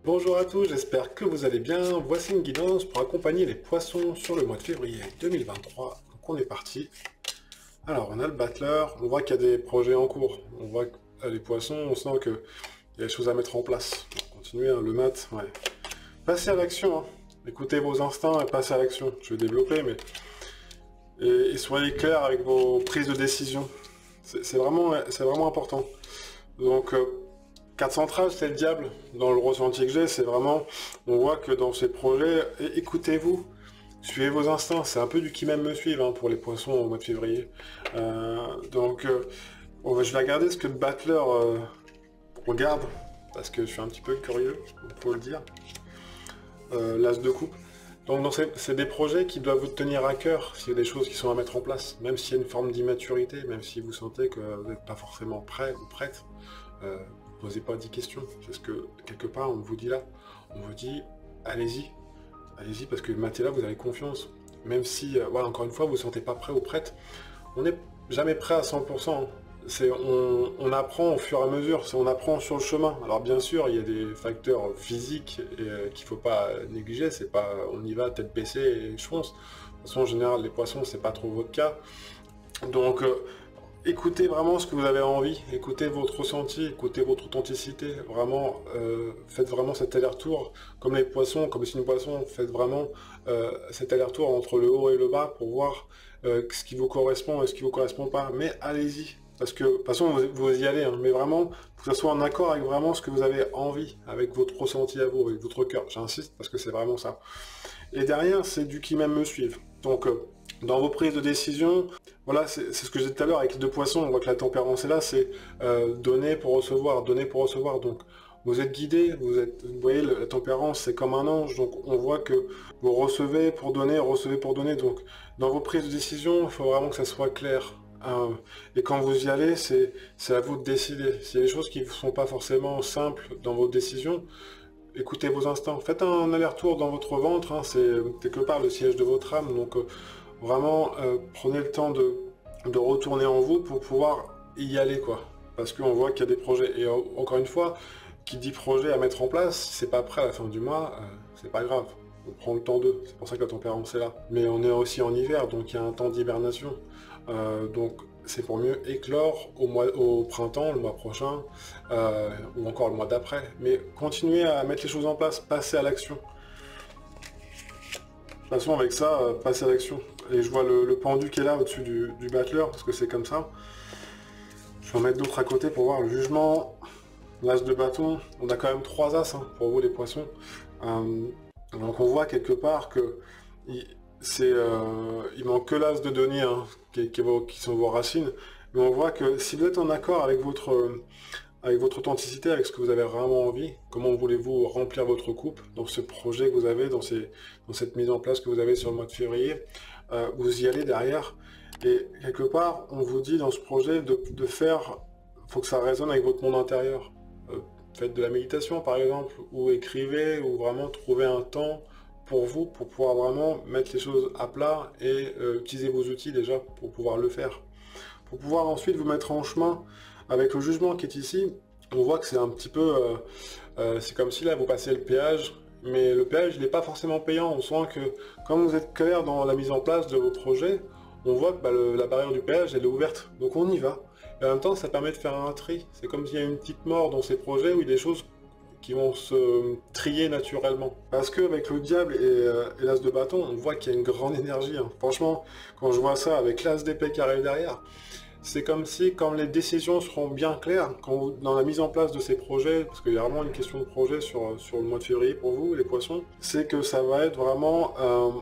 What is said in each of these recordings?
Bonjour à tous, j'espère que vous allez bien. Voici une guidance pour accompagner les poissons sur le mois de février 2023. Donc on est parti. Alors on a le battleur, on voit qu'il y a des projets en cours. On voit que les poissons, on sent qu'il y a des choses à mettre en place. Continuez, hein, le mat, ouais. Passez à l'action, hein. Écoutez vos instincts et passez à l'action. Je vais développer, mais... Et soyez clair avec vos prises de décision. C'est vraiment important. Donc... Carte centrale, c'est le diable. Dans le ressenti que j'ai, c'est vraiment... On voit que dans ces projets, écoutez-vous, suivez vos instincts. C'est un peu du qui même me suivre, hein, pour les poissons au mois de février. Je vais regarder ce que le battleur regarde, parce que je suis un petit peu curieux, il faut le dire. L'as de coupe. Donc c'est des projets qui doivent vous tenir à cœur, s'il y a des choses qui sont à mettre en place, même s'il y a une forme d'immaturité, même si vous sentez que vous n'êtes pas forcément prêt ou prête. Posez pas 10 questions, c'est ce que quelque part on vous dit là. On vous dit allez-y, allez-y parce que matez là, vous avez confiance. Même si, voilà, encore une fois, vous ne vous sentez pas prêt ou prête, on n'est jamais prêt à 100%. On apprend au fur et à mesure, on apprend sur le chemin. Alors bien sûr, il y a des facteurs physiques qu'il ne faut pas négliger, c'est pas on y va tête baissée et je fonce. De toute façon, en général, les poissons, c'est pas trop votre cas. Donc, écoutez vraiment ce que vous avez envie, écoutez votre ressenti, écoutez votre authenticité, vraiment, faites vraiment cet aller-retour, comme les poissons, comme c'est une poisson, faites vraiment cet aller-retour entre le haut et le bas pour voir ce qui vous correspond et ce qui vous correspond pas, mais allez-y, parce que de toute façon vous y allez, hein, mais vraiment, que ce soit en accord avec vraiment ce que vous avez envie, avec votre ressenti à vous, avec votre cœur, j'insiste parce que c'est vraiment ça. Et derrière, c'est du qui même me suivent. Donc, dans vos prises de décision, voilà, c'est ce que je disais tout à l'heure avec les deux poissons, on voit que la tempérance est là, c'est donner pour recevoir, donner pour recevoir. Donc, vous êtes guidé, vous voyez, la tempérance, c'est comme un ange, donc on voit que vous recevez pour donner, recevez pour donner. Donc, dans vos prises de décision, il faut vraiment que ça soit clair. Et quand vous y allez, c'est à vous de décider. S'il y a des choses qui ne sont pas forcément simples dans vos décisions, écoutez vos instincts. Faites un aller-retour dans votre ventre, hein, c'est quelque part le siège de votre âme, donc vraiment prenez le temps de retourner en vous pour pouvoir y aller, quoi. Parce qu'on voit qu'il y a des projets. Et encore une fois, qui dit projet à mettre en place, si c'est pas prêt à la fin du mois, c'est pas grave. On prend le temps d'eux, c'est pour ça que la tempérance est là. Mais on est aussi en hiver, donc il y a un temps d'hibernation. Donc c'est pour mieux éclore au printemps, le mois prochain, ou encore le mois d'après. Mais continuez à mettre les choses en place, passez à l'action. De toute façon, avec ça, passez à l'action. Et je vois le pendu qui est là au-dessus du battleur, parce que c'est comme ça. Je vais en mettre d'autres à côté pour voir le jugement. L'as de bâton, on a quand même 3 as, hein, pour vous les poissons. Donc on voit quelque part que il manque que l'as de denier, hein, qui sont vos racines. Mais on voit que si vous êtes en accord avec votre authenticité, avec ce que vous avez vraiment envie, comment voulez-vous remplir votre coupe dans ce projet que vous avez, dans cette mise en place que vous avez sur le mois de février, vous y allez derrière. Et quelque part, on vous dit dans ce projet de faire, faut que ça résonne avec votre monde intérieur. Faites de la méditation par exemple, ou écrivez, ou vraiment trouvez un temps pour vous, pour pouvoir vraiment mettre les choses à plat et utiliser vos outils déjà pour pouvoir le faire. Pour pouvoir ensuite vous mettre en chemin avec le jugement qui est ici. On voit que c'est un petit peu, c'est comme si là vous passez le péage, mais le péage il n'est pas forcément payant. On sent que comme vous êtes clair dans la mise en place de vos projets, on voit que la barrière du péage elle est ouverte, donc on y va. Et en même temps ça permet de faire un tri. C'est comme s'il y a une petite mort dans ces projets où il y a des choses qui vont se trier naturellement. Parce qu'avec le diable et l'as de bâton, on voit qu'il y a une grande énergie, hein. Franchement, quand je vois ça avec l'as d'épée qui arrive derrière, c'est comme si, quand les décisions seront bien claires, dans la mise en place de ces projets, parce qu'il y a vraiment une question de projet sur le mois de février pour vous, les poissons, c'est que ça va être vraiment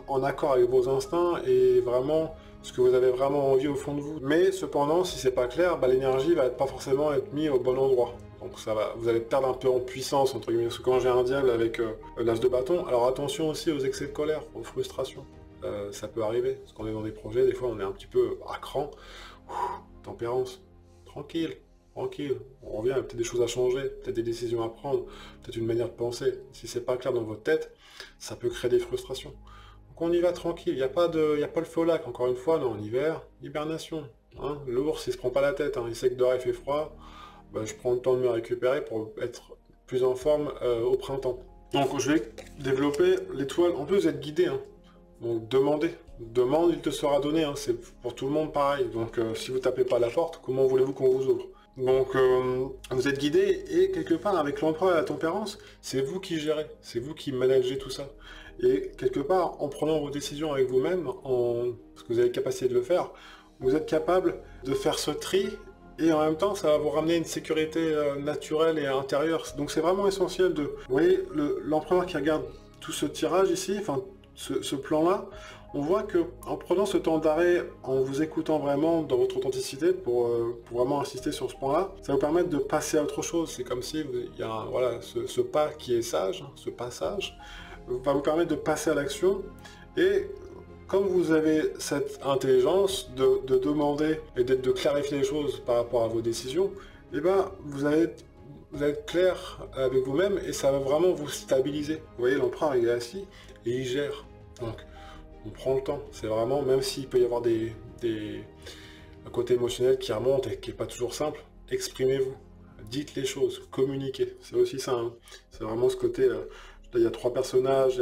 en accord avec vos instincts et vraiment ce que vous avez vraiment envie au fond de vous. Mais cependant, si c'est pas clair, l'énergie va pas forcément être mise au bon endroit. Donc vous allez perdre un peu en puissance, entre guillemets, parce que quand j'ai un diable avec l'as de bâton, alors attention aussi aux excès de colère, aux frustrations. Ça peut arriver, parce qu'on est dans des projets, des fois on est un petit peu à cran. Tempérance, tranquille, tranquille, on revient, il y a peut-être des choses à changer, peut-être des décisions à prendre, peut-être une manière de penser. Si c'est pas clair dans votre tête, ça peut créer des frustrations. Donc on y va tranquille, il n'y a pas le feu au lac, encore une fois, non, en hiver, hibernation. Hein. L'ours, il se prend pas la tête, hein. Il sait que dehors il fait froid, je prends le temps de me récupérer pour être plus en forme au printemps. Donc je vais développer l'étoile. En plus vous êtes guidé, hein. Donc demandez. Demande, il te sera donné, hein. C'est pour tout le monde pareil. Donc si vous tapez pas à la porte, comment voulez-vous qu'on vous ouvre? Donc vous êtes guidé et quelque part avec l'empereur et la tempérance, c'est vous qui gérez, c'est vous qui managez tout ça. Et quelque part, en prenant vos décisions avec vous-même, parce que vous avez la capacité de le faire, vous êtes capable de faire ce tri et en même temps ça va vous ramener une sécurité naturelle et intérieure. Donc c'est vraiment essentiel de... Vous voyez, l'empereur qui regarde tout ce tirage ici, enfin ce plan-là, on voit que en prenant ce temps d'arrêt, en vous écoutant vraiment dans votre authenticité, pour vraiment insister sur ce point-là, ça va vous permettre de passer à autre chose. C'est comme si il y a voilà, ce pas qui est sage, ce passage, va vous permettre de passer à l'action. Et comme vous avez cette intelligence de demander et de clarifier les choses par rapport à vos décisions, et ben vous allez être clair avec vous-même et ça va vraiment vous stabiliser. Vous voyez, l'empereur il est assis et il gère. Donc on prend le temps, c'est vraiment, même s'il peut y avoir un côté émotionnel qui remonte et qui n'est pas toujours simple, exprimez-vous, dites les choses, communiquez, c'est aussi ça, hein. C'est vraiment ce côté, là il y a 3 personnages,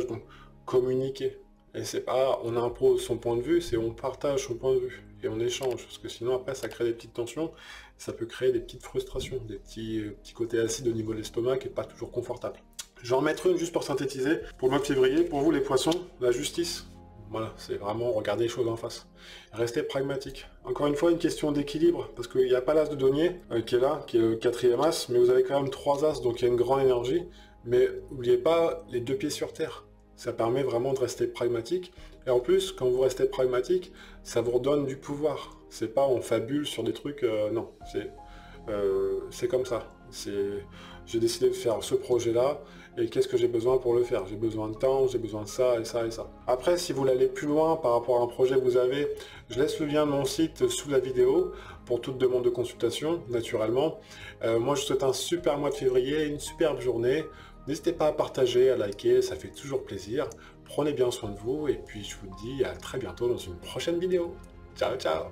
donc communiquez. Et c'est pas, on impose son point de vue, c'est on partage son point de vue, et on échange, parce que sinon après ça crée des petites tensions, ça peut créer des petites frustrations, des petits côtés acides au niveau de l'estomac qui n'est pas toujours confortable. Je vais en mettre une juste pour synthétiser. Pour le mois de février, pour vous les poissons, la justice. Voilà, c'est vraiment regarder les choses en face. Restez pragmatique. Encore une fois, une question d'équilibre, parce qu'il n'y a pas l'as de denier qui est là, qui est le 4e as, mais vous avez quand même 3 as, donc il y a une grande énergie. Mais n'oubliez pas les 2 pieds sur terre. Ça permet vraiment de rester pragmatique. Et en plus, quand vous restez pragmatique, ça vous redonne du pouvoir. C'est pas on fabule sur des trucs, non. C'est comme ça. J'ai décidé de faire ce projet-là, et qu'est-ce que j'ai besoin pour le faire? J'ai besoin de temps, j'ai besoin de ça et ça et ça. Après, si vous voulez aller plus loin par rapport à un projet que vous avez, je laisse le lien de mon site sous la vidéo pour toute demande de consultation, naturellement. Moi, je vous souhaite un super mois de février, une superbe journée. N'hésitez pas à partager, à liker, ça fait toujours plaisir. Prenez bien soin de vous et puis je vous dis à très bientôt dans une prochaine vidéo. Ciao, ciao!